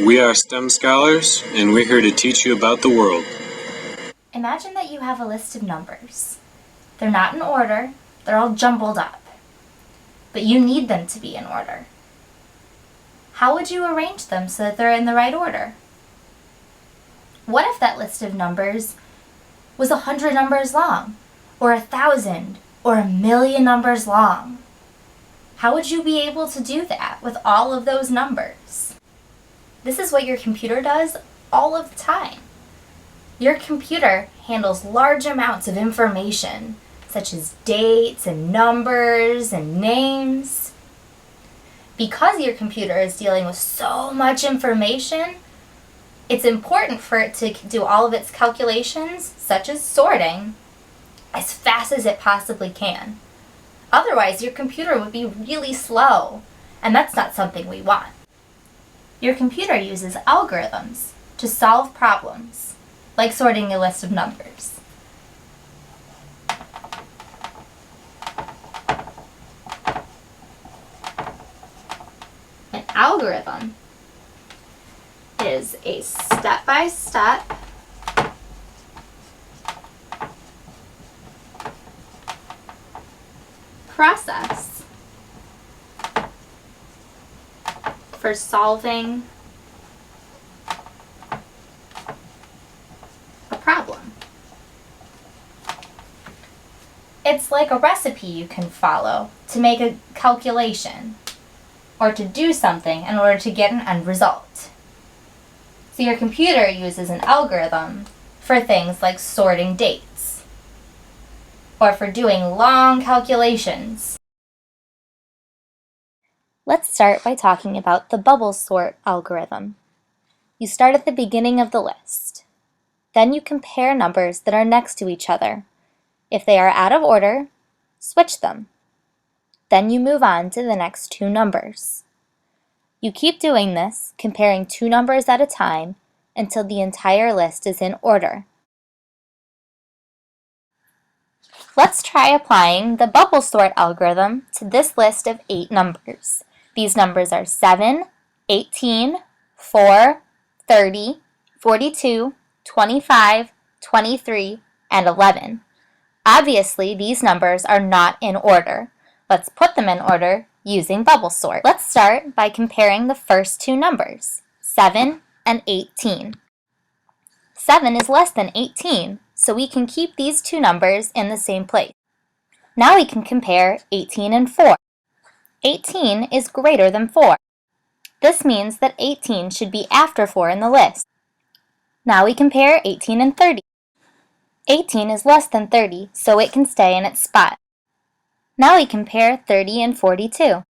We are STEM scholars, and we're here to teach you about the world. Imagine that you have a list of numbers. They're not in order, they're all jumbled up. But you need them to be in order. How would you arrange them so that they're in the right order? What if that list of numbers was 100 numbers long, or 1,000, or 1,000,000 numbers long? How would you be able to do that with all of those numbers? This is what your computer does all of the time. Your computer handles large amounts of information, such as dates and numbers and names. Because your computer is dealing with so much information, it's important for it to do all of its calculations, such as sorting, as fast as it possibly can. Otherwise, your computer would be really slow, and that's not something we want. Your computer uses algorithms to solve problems, like sorting a list of numbers. An algorithm is a step-by-step process for solving a problem. It's like a recipe you can follow to make a calculation or to do something in order to get an end result. So your computer uses an algorithm for things like sorting dates or for doing long calculations. Let's start by talking about the bubble sort algorithm. You start at the beginning of the list. Then you compare numbers that are next to each other. If they are out of order, switch them. Then you move on to the next two numbers. You keep doing this, comparing two numbers at a time, until the entire list is in order. Let's try applying the bubble sort algorithm to this list of 8 numbers. These numbers are 7, 18, 4, 30, 42, 25, 23, and 11. Obviously, these numbers are not in order. Let's put them in order using bubble sort. Let's start by comparing the first two numbers, 7 and 18. 7 is less than 18, so we can keep these two numbers in the same place. Now we can compare 18 and 4. 18 is greater than 4. This means that 18 should be after 4 in the list. Now we compare 18 and 30. 18 is less than 30, so it can stay in its spot. Now we compare 30 and 42.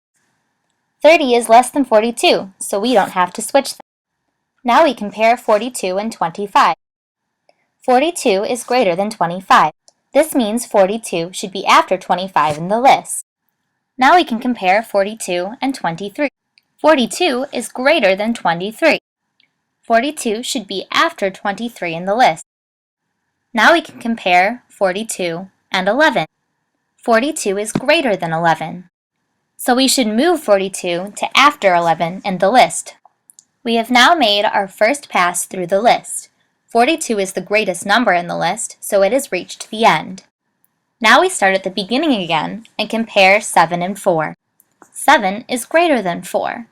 30 is less than 42, so we don't have to switch them. Now we compare 42 and 25. 42 is greater than 25. This means 42 should be after 25 in the list. Now we can compare 42 and 23. 42 is greater than 23. 42 should be after 23 in the list. Now we can compare 42 and 11. 42 is greater than 11. So we should move 42 to after 11 in the list. We have now made our first pass through the list. 42 is the greatest number in the list, so it has reached the end. Now we start at the beginning again and compare 7 and 4. 7 is greater than 4.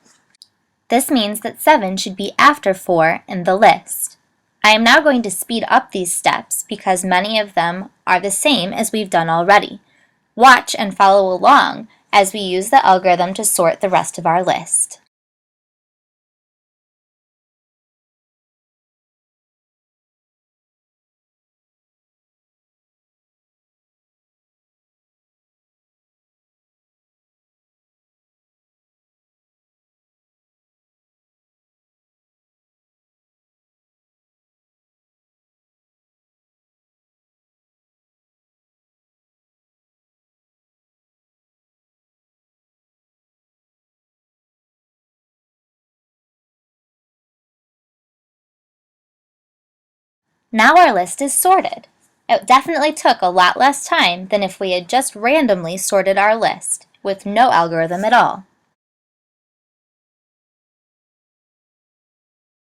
This means that 7 should be after 4 in the list. I am now going to speed up these steps because many of them are the same as we've done already. Watch and follow along as we use the algorithm to sort the rest of our list. Now our list is sorted. It definitely took a lot less time than if we had just randomly sorted our list with no algorithm at all.